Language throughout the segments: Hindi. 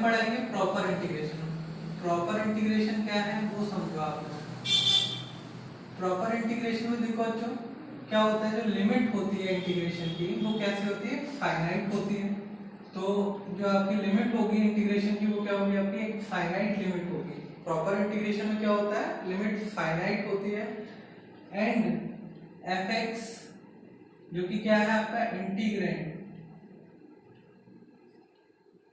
पढ़ेंगे प्रॉपर इंटीग्रेशन। प्रॉपर इंटीग्रेशन क्या है वो समझो आप लोग। प्रॉपर इंटीग्रेशन में देखो बच्चों क्या होता है, जो लिमिट होती है इंटीग्रेशन की वो कैसे होती है, फाइनाइट होती है। तो जो आपकी लिमिट होगी इंटीग्रेशन की वो क्या होगी, आपकी एक फाइनाइट लिमिट होगी। प्रॉपर इंटीग्रेशन में क्या होता है, लिमिट फाइनाइट होती है। एंड एफ एक्स जो कि क्या है आपका इंटीग्रेंड,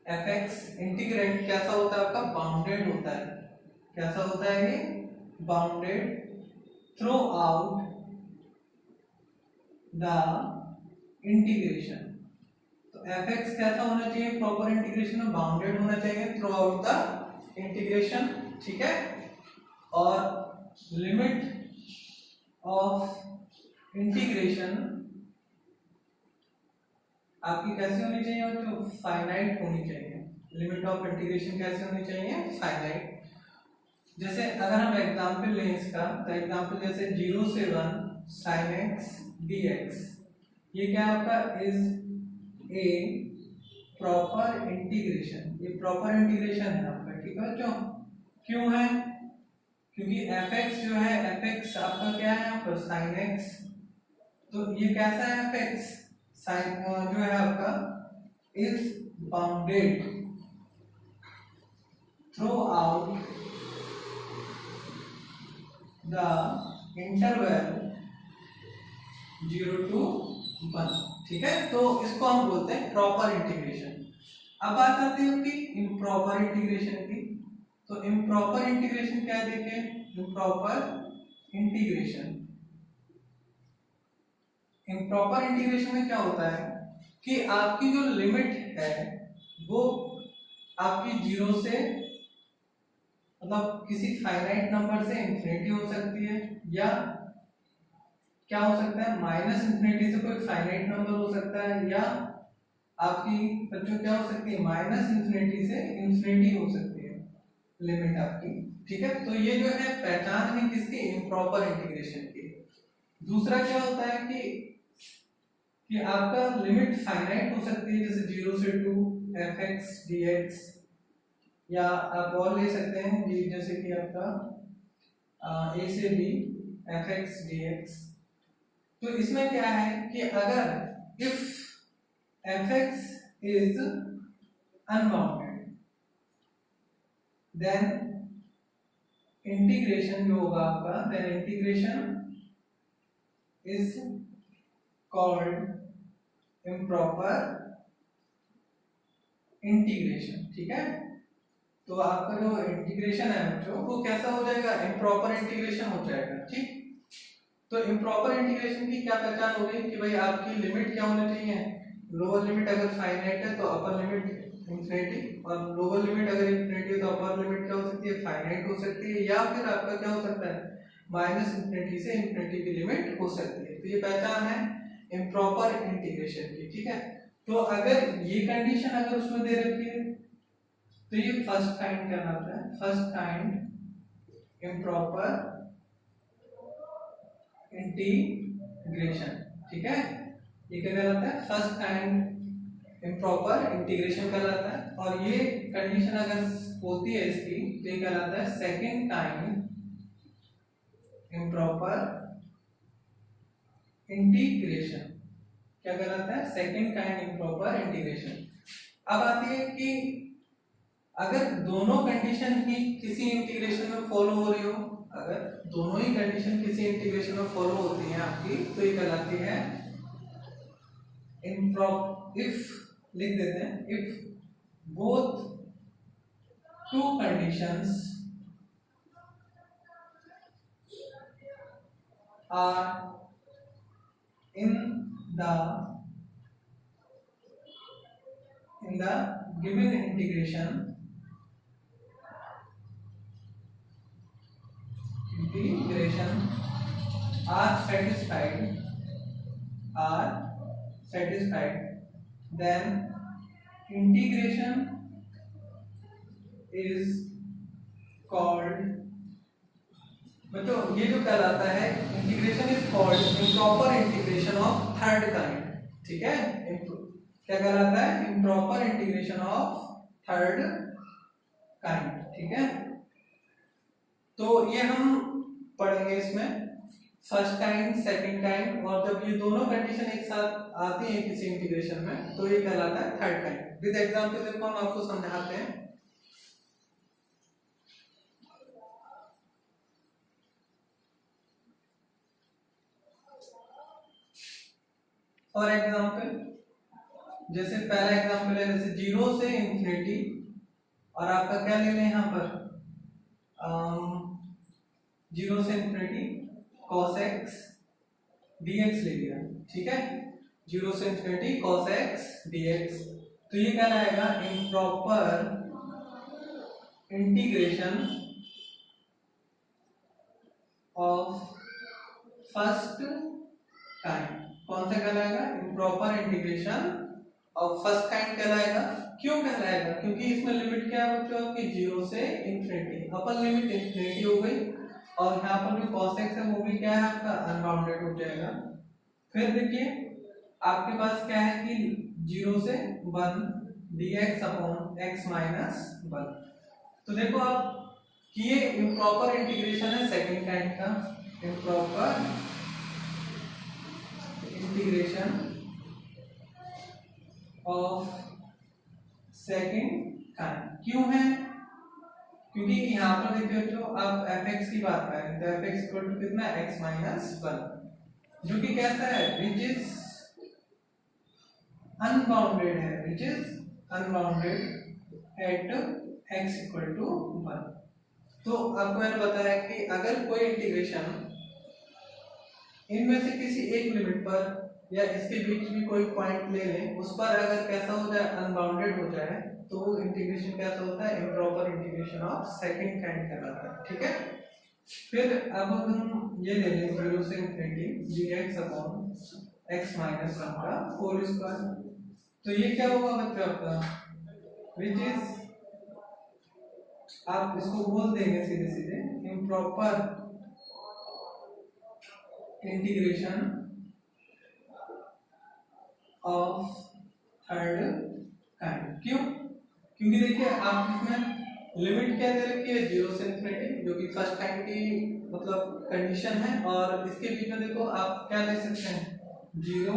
एफ एक्स इंटीग्रेंड कैसा होता है आपका, बाउंडेड होता है। कैसा होता है ये, bounded through out the integration. तो एफ एक्स कैसा होना चाहिए, प्रॉपर इंटीग्रेशन में बाउंडेड होना चाहिए थ्रू आउट द इंटीग्रेशन, ठीक है। और लिमिट ऑफ इंटीग्रेशन आपकी कैसी होनी चाहिए बच्चों, फाइनाइट होनी चाहिए। लिमिट ऑफ इंटीग्रेशन कैसे होनी चाहिए, फाइनाइट। जैसे अगर हम एग्जांपल लें इसका, तो एग्जांपल जैसे 0 से 1 sin x dx, ये क्या आपका इज ए प्रॉपर इंटीग्रेशन। ये प्रॉपर इंटीग्रेशन है आपका, ठीक है बच्चों। क्यों है, क्योंकि fx जो है, fx आपका क्या है यहाँ पर sin x, तो ये कैसा है fx sin जो है आपका is bounded through out the interval 0 to 1, ठीक है। तो इसको हम बोलते हैं प्रॉपर इंटीग्रेशन। अब बात आती है कि इम्प्रॉपर इंटीग्रेशन की। तो इम्प्रॉपर इंटीग्रेशन क्या देखें, इम्प्रॉपर इंटीग्रेशन, इम्प्रॉपर इंटीग्रेशन में क्या होता है कि आपकी जो लिमिट है वो आपकी 0 से मतलब किसी फाइनाइट नंबर से इंफिनिटी हो सकती है, या क्या हो सकता है माइनस इंफिनिटी से कोई फाइनाइट नंबर हो सकता है, या आपकी बच्चों क्या हो सकती है माइनस इंफिनिटी से इंफिनिटी हो सकती है लिमिट आपकी, ठीक है। तो ये जो है पहचान है किसकी, इम्प्रॉपर इंटीग्रेशन की। दूसरा क्या होता है कि आपका लिमिट फाइनाइट हो सकती है, जैसे 0 से 2 fx dx, या आप और ले सकते हैं कि जैसे कि आपका a से b fx dx। तो इसमें क्या है कि अगर if fx is unbounded then integration जो होगा आपका, then integration is called improper integration, ठीक है। तो आपका जो इंटीग्रेशन है बच्चों वो कैसा हो जाएगा, इम्प्रॉपर इंटीग्रेशन हो जाएगा, ठीक। तो इम्प्रॉपर इंटीग्रेशन की क्या पहचान हो गई कि भाई आपकी लिमिट क्या होनी चाहिए, लोअर लिमिट अगर फाइनाइट है तो अपर लिमिट इंफिनिटी, और लोअर लिमिट अगर इंफिनिटी है तो अपर लिमिट क्या हो सकती है, फाइनाइट हो सकती है, या फिर आपका क्या हो सकता है माइनस इंफिनिटी से इंफिनिटी की लिमिट हो सकती है। तो ये पहचान है इम्प्रॉपर इंटीग्रेशन की, ठीक है। तो अगर ये कंडीशन अगर उसमें दे रखी है तो ये फर्स्ट काइंड कहलाता है, फर्स्ट काइंड इम्प्रॉपर इंटीग्रेशन, ठीक है। ये क्या कहलाता है, फर्स्ट काइंड इम्प्रॉपर इंटीग्रेशन कहलाता है। और ये कंडीशन अगर होती है इसकी तो ये कहलाता है सेकंड काइंड इम्प्रॉपर इंटीग्रेशन। क्या कहलाता है, सेकंड काइंड इम्प्रॉपर इंटीग्रेशन। अब आती है कि अगर दोनों कंडीशन ही किसी इंटीग्रेशन में फॉलो हो रही हो, अगर दोनों ही कंडीशन किसी इंटीग्रेशन में फॉलो होती हैं आपकी, तो ये कहलाती है इफ, लिख देते हैं, if both two conditions are in the given integration are satisfied, then integration is called, बच्चों ये जो कहलाता है integration is called improper integration of third kind, ठीक है। क्या कहलाता है, improper integration of third kind, ठीक है। तो ये हम पढ़ेंगे इसमें फर्स्ट काइंड, सेकंड काइंड, और जब ये दोनों कंडीशन एक साथ आती हैं किसी इंटीग्रेशन में तो ये कहलाता है थर्ड काइंड। विद एग्जांपल देखो हम आपको समझाते हैं। फॉर एग्जांपल, जैसे पहला एग्जांपल है जैसे 0 से इंफिनिटी, और आपका क्या ले लें यहाँ पर 0 से इंफिनिटी cos x dx ले लिया, ठीक है। 0 से इंफिनिटी cos x dx, तो ये कहलाएगा improper integration of first kind. कौन सा कहलाएगा? Improper integration of first kind कहलाएगा। क्यों कहलाएगा? क्योंकि इसमें लिमिट क्या है बच्चों आपकी 0 से इंफिनिटी, अपर लिमिट इंफिनिटी हो गई, और यहाँ पर जो cos x है वो भी क्या है आपका अनबाउंडेड हो जाएगा। फिर देखिए आपके पास क्या है कि 0 से 1 dx अपॉन x माइनस 1। तो देखो आप कि ये इम्प्रॉपर इंटीग्रेशन है सेकंड काइंड का, improper integration of second kind. क्यों है? क्योंकि यहाँ पर देखिए जो आप fx की बात कर रहे हैं तो fx इक्वल टू कितना x माइनस 1, जो कि कैसा है विच इज अनबाउंडेड है, which is unbounded at x equal to 1। तो आपको मैंने बताया कि अगर कोई इंटीग्रेशन इनमें से किसी एक लिमिट पर या इसके बीच भी कोई पॉइंट ले लें, उस पर अगर कैसा हो जाए अनबाउंडेड हो जाए, तो इंटीग्रेशन कैसा होता है improper integration of second kind कहलाता है, ठीक है। फिर अब हम ये ले लें 0 से infinity dx upon x minus 1 का होल स्क्वायर, तो ये क्या होगा बच्चों आपका विच इज, आप इसको बोल देंगे सीधे सीधे improper integration of third kind. क्यों? क्योंकि देखिए आप इसमें लिमिट क्या दे रखी है 0 से इंफिनिटी, जो कि फर्स्ट काइंड की मतलब कंडीशन है, और इसके बीच में देखो आप क्या ले सकते हैं 0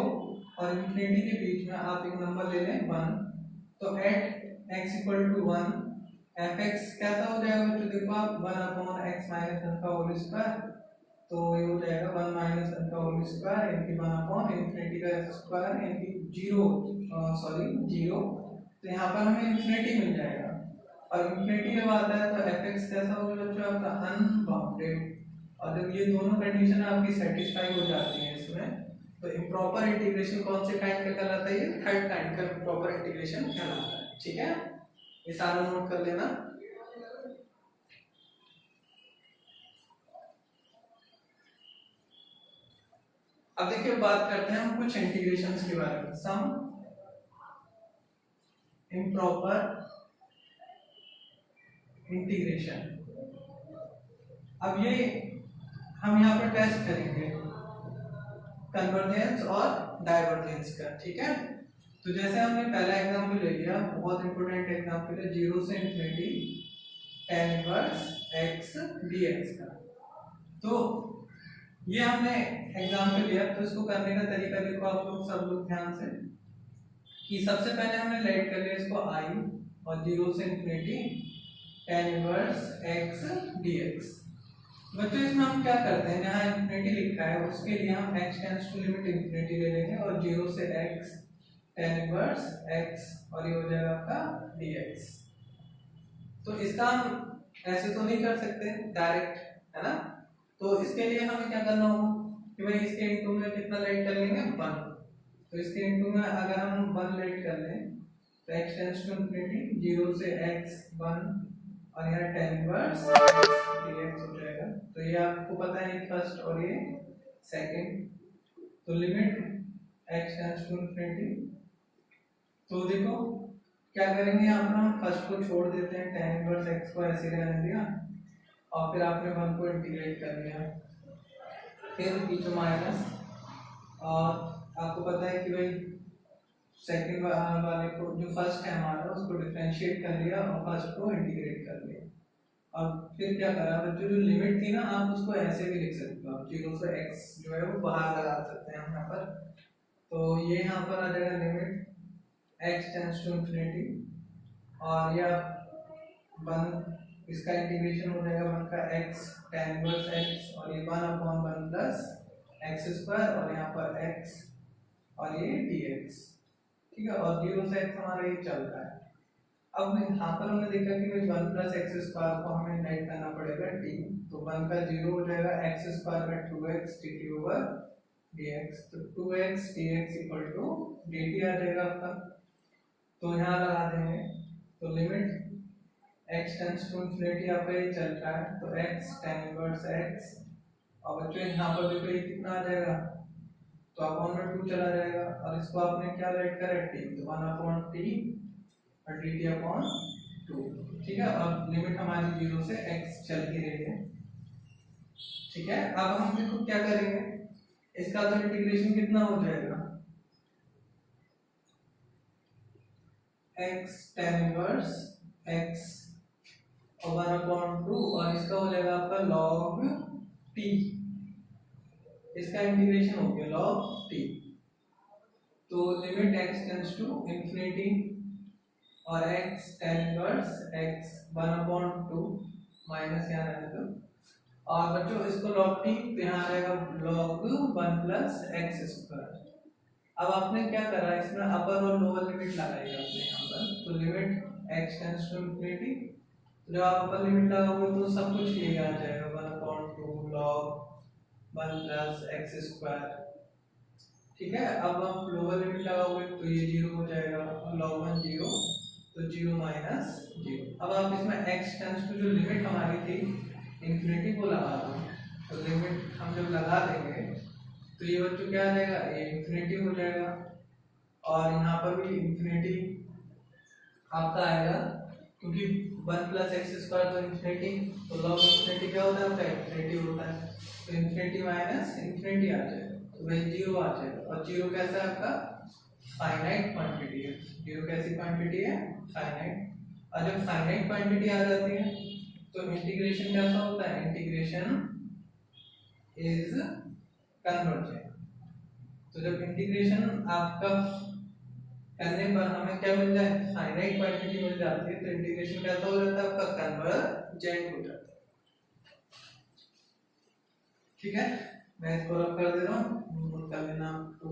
और इंफिनिटी के बीच में आप एक नंबर ले लें 1, तो at x equal to 1 fx कैसा हो जाएगा बच्चों, देखो आप 1 अपॉन x माइनस 1 का होल स्क्वायर, तो ये हो जाएगा 1 माइनस 1 का होल स्क्वायर यानी कि 1 अपॉन इंफिनिटी का स्क्वायर यानी कि 0, तो यहाँ पर हमें इंफिनिटी मिल जाएगा, और इंफिनिटी जब आता है तो fx कैसा होगा बच्चों आपका अनबाउंडेड, और जब ये दोनों कंडीशन आपकी सेटिस्फाई हो जाती हैं इसमें, तो इम्प्रॉपर इंटीग्रेशन कौन से काइंड का कहलाता है? ये थर्ड काइंड का इम्प्रॉपर इंटीग्रेशन कहलाता है, ठीक है। ये सारा नोट कर लेना। अब देखिए बात करते हैं हम कुछ इंटीग्रेशंस के बारे में, सम इम्प्रॉपर इंटीग्रेशन। अब ये हम यहाँ पर टेस्ट करेंगे कन्वर्जेंस और डाइवर्जेंस का, ठीक है। तो जैसे हमने पहला एग्जांपल ले लिया, बहुत इंपॉर्टेंट एग्जांपल है 0 से infinity tan inverse x dx का। तो ये हमने एग्जांपल लिया, तो इसको करने का तरीका देखो आप लोग सब लोग ध्यान से, कि सबसे पहले हमने लेट कर लिया इसको i, और 0 से infinity tan inverse x dx। बच्चों इसमें हम क्या करते हैं, जहाँ इंफिनिटी लिखा है उसके लिए हम x tends to limit infinity ले लेंगे, और 0 से x tan इनवर्स x, और ये हो जाएगा आपका dx। तो इसका हम ऐसे तो नहीं कर सकते डायरेक्ट, है ना, तो इसके लिए हमें क्या करना होगा कि भाई इसके इनटू में कितना लेट कर लेंगे 1, तो इसके इनटू में अगर हम 1 लेट कर लें तो x टेंड्स टू इंफिनिटी 0 से x 1, और यहाँ tan इनवर्स dx हो जाएगा। तो ये आपको पता है फर्स्ट और ये सेकंड, तो limit x tends to infinity, तो देखो क्या करेंगे यहाँ पर हम फर्स्ट को छोड़ देते हैं, tan इनवर्स x को ऐसे रहने दिया, और फिर आपने 1 को इंटीग्रेट कर लिया, फिर बीच माइनस, और आपको पता है कि भाई सेकंड वाले को, जो फर्स्ट है हमारा, उसको डिफरेंशिएट कर लिया और फर्स्ट को इंटीग्रेट कर लिया। और फिर क्या करा बच्चों, जो लिमिट थी ना, आप उसको ऐसे भी लिख सकते हो, आप 0 से x जो है वो बाहर लगा सकते हैं हम यहाँ पर। तो ये यहाँ पर आ जाएगा limit x tends to infinity, और ये 1, इसका इंटीग्रेशन हो जाएगा 1 का x tan इनवर्स x, और ये 1/1 प्लस x स्क्वायर, और यहाँ पर x और ये dx, ठीक है। और 0 से x हमारा ये चल रहा है। अब यहाँ पर हमने देखा कि भाई 1 प्लस एक्स स्क्वायर को हमें राइट करना पड़ेगा t, तो 1 का 0 हो जाएगा, x स्क्वायर का 2x dt ओवर dx, तो 2x dx equal to dt आ जाएगा आपका। तो यहाँ लगा देंगे, तो limit x tends to infinity आपका ये चल रहा है, तो x tan इनवर्स x, और बच्चों यहाँ पर देखो ये कितना आ जाएगा, तो अपॉन में 2 चला जाएगा, और इसको आपने क्या राइट करा t, तो 1/t और dt अपॉन 2, ठीक है। अब लिमिट हमारी 0 से x चल ही रही है, ठीक है। अब हम देखो क्या करेंगे, इसका तो इंटीग्रेशन कितना हो जाएगा, x tan इनवर्स x और 1/2, और इसका हो जाएगा आपका log t, इसका इंटीग्रेशन हो गया log t। तो limit x tends to infinity और x tan inverse x 1/2 minus यहाँ रहने दो, और बच्चों इसको log t, तो यहाँ आ जाएगा log 1 प्लस x स्क्वायर। अब आपने क्या करा, इसमें अपर और लोअर लिमिट लगाई आपने यहाँ पर, तो limit x tends to infinity, तो जब आप अपर लिमिट लगाओगे तो सब कुछ यही आ जाएगा 1/2 log 1 प्लस x स्क्वायर, ठीक है। अब आप लोअर लिमिट लगाओगे तो ये 0 हो जाएगा, log 1 0, तो 0 माइनस 0। अब आप इसमें x टेंड्स टू जो लिमिट हमारी थी इंफिनिटी को लगा दो, तो लिमिट हम जब लगा देंगे तो ये बच्चों क्या आ जाएगा, ये इंफिनिटी हो जाएगा, और यहाँ पर भी इंफिनिटी आपका आएगा, क्योंकि 1 प्लस एक्स स्क्वायर तो इंफिनिटी, तो लॉग इंफिनिटी क्या होता है, इंफिनिटी होता है, तो इंफिनिटी माइनस इंफिनिटी आ जाएगा, तो वही 0 आ जाएगा। और 0 कैसा है आपका, फाइनाइट क्वांटिटी है, 0 कैसी क्वांटिटी है, फाइनाइट। और जब फाइनाइट क्वांटिटी आ जाती है तो इंटीग्रेशन कैसा होता है, इंटीग्रेशन इज कन्वर्जेंट। तो जब इंटीग्रेशन आपका करने पर हमें क्या मिल जाए, फाइनाइट क्वांटिटी मिल जाती है, तो इंटीग्रेशन कैसा हो जाता है आपका, कन्वर्जेंट हो जाता है, ठीक है। मैं इसको रब कर दे रहा हूँ, नोट कर लेना आपको।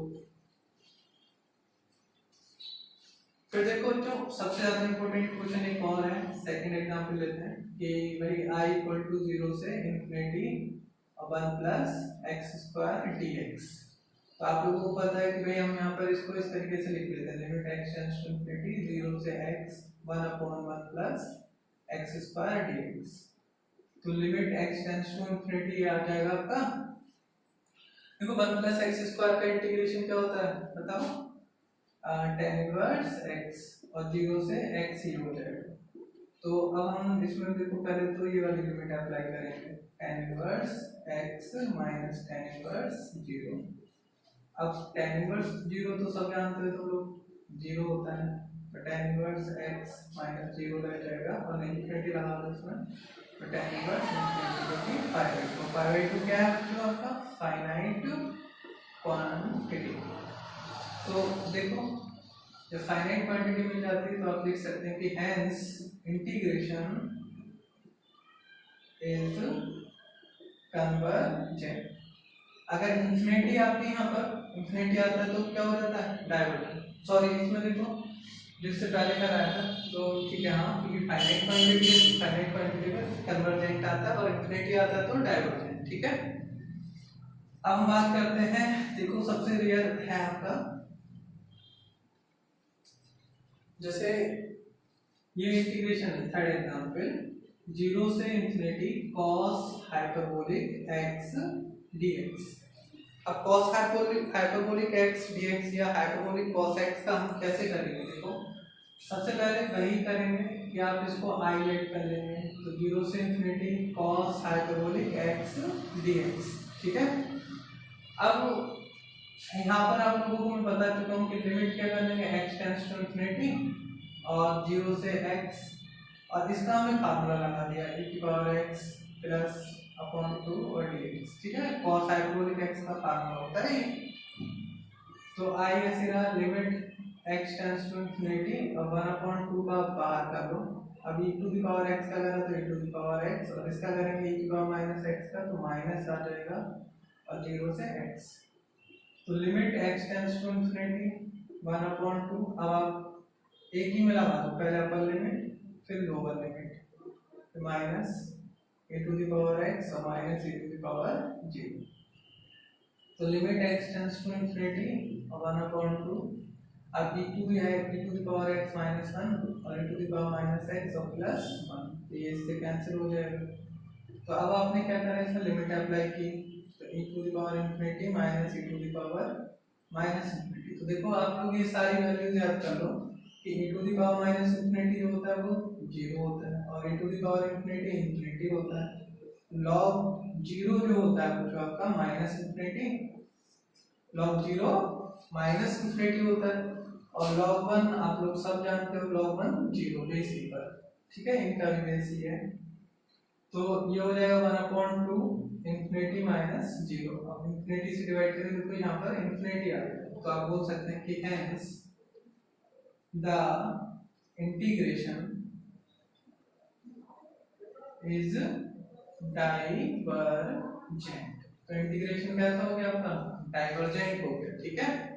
फिर देखो जो सबसे ज्यादा इंपॉर्टेंट क्वेश्चन एक और है, सेकंड एग्जांपल लेते हैं कि भाई i इक्वल टू 0 से infinity 1 plus x square dx। तो आप लोगों को पता है कि भाई हम यहाँ पर इसको इस तरीके से लिख लेते हैं, limit x tends to infinity 0 से x 1/1 plus x square dx। तो limit x tends to infinity आ जाएगा आपका, देखो 1 प्लस एक्स स्क्वायर का इंटीग्रेशन क्या होता है बताओ, tan इनवर्स x, और 0 से x ही हो जाएगा। तो अब हम इसमें देखो पहले तो ये वाली लिमिट अप्लाई करेंगे, tan inverse x minus tan inverse 0। अब tan इनवर्स 0 तो सब जानते हो तुम लोग 0 होता है, तो tan इनवर्स x माइनस 0 रह जाएगा, और इंफिनिटी लगा दो इसमें, तो tan इनवर्स इंफिनिटी की फाइनाइट। तो फाइनाइट क्या है जो आपका फाइनाइट क्वांटिटी। तो देखो जब फाइनाइट क्वांटिटी मिल जाती है तो आप लिख सकते हैं कि हेंस इंटीग्रेशन इज कन्वर्जेंट। अगर इंफिनिटी आती है यहाँ पर, इंफिनिटी आता है तो क्या हो जाता है, डाइवर्जेंट। सॉरी इसमें देखो जिससे पहले कराया था, तो ठीक है हाँ, क्योंकि फाइनाइट क्वांटिटी में कन्वर्जेंट आता है और इंफिनिटी आता है तो डाइवर्जेंट, ठीक है। अब हम बात करते हैं, देखो सबसे रेयर है आपका, जैसे ये इंटीग्रेशन है, थर्ड एग्जांपल 0 से infinity cos hyperbolic x dx। अब cos हाइपरबोलिक x dx या हाइपरबोलिक cos x का हम कैसे करेंगे, देखो सबसे पहले वही करेंगे कि आप इसको i लेट कर लेंगे, तो 0 से infinity cos hyperbolic x dx, ठीक है। अब यहाँ पर आप लोगों को मैं बता चुका हूँ कि लिमिट क्या कर देंगे, x टेंड्स टू इंफिनिटी और 0 से x, और इसका हमें फार्मूला लगा दिया e की पावर x प्लस अपॉन 2 और dx, ठीक है, cos हाइपरबोलिक x का फार्मूला होता है ये। तो आई ऐसे रहा limit x tends to infinity और 1/2 का बाहर कर लो, अब e to the power x का करें तो e to the power x, और इसका करेंगे e की पावर माइनस x का, तो माइनस आ जाएगा और 0 से x। तो limit x tends to infinity 1/2, अब आप एक ही में लगा दो, पहले अपर लिमिट फिर लोअर लिमिट, तो minus e to the power x और minus e to the power 0। तो limit x tends to infinity 1/2, अब e टू भी है e to the power x minus 1 और e to the power minus x और प्लस 1, तो ये इससे कैंसिल हो जाएगा। तो अब आपने क्या करा, इसमें लिमिट अप्लाई की, तो e to the power infinity minus e to the power minus infinity. तो देखो आप लोग ये सारी वैल्यूज याद कर लो कि e to the power minus infinity जो होता है वो 0 होता है और e to the power infinity infinity होता है। लॉग 0 जो होता है जो आपका minus infinity, log 0 minus infinity होता है, और लॉग 1 आप लोग सब जानते हो, लॉग 1 0 बेस ही पर, ठीक है, इनका भी बेस ही है। तो ये हो जाएगा 1/2 इंफिनिटी माइनस 0, अब इंफिनिटी से डिवाइड करें तो यहाँ पर इंफिनिटी आ जाएगा, तो आप बोल सकते हैं कि hence the integration is divergent. तो इंटीग्रेशन कैसा हो गया आपका, डाइवर्जेंट हो गया, ठीक है।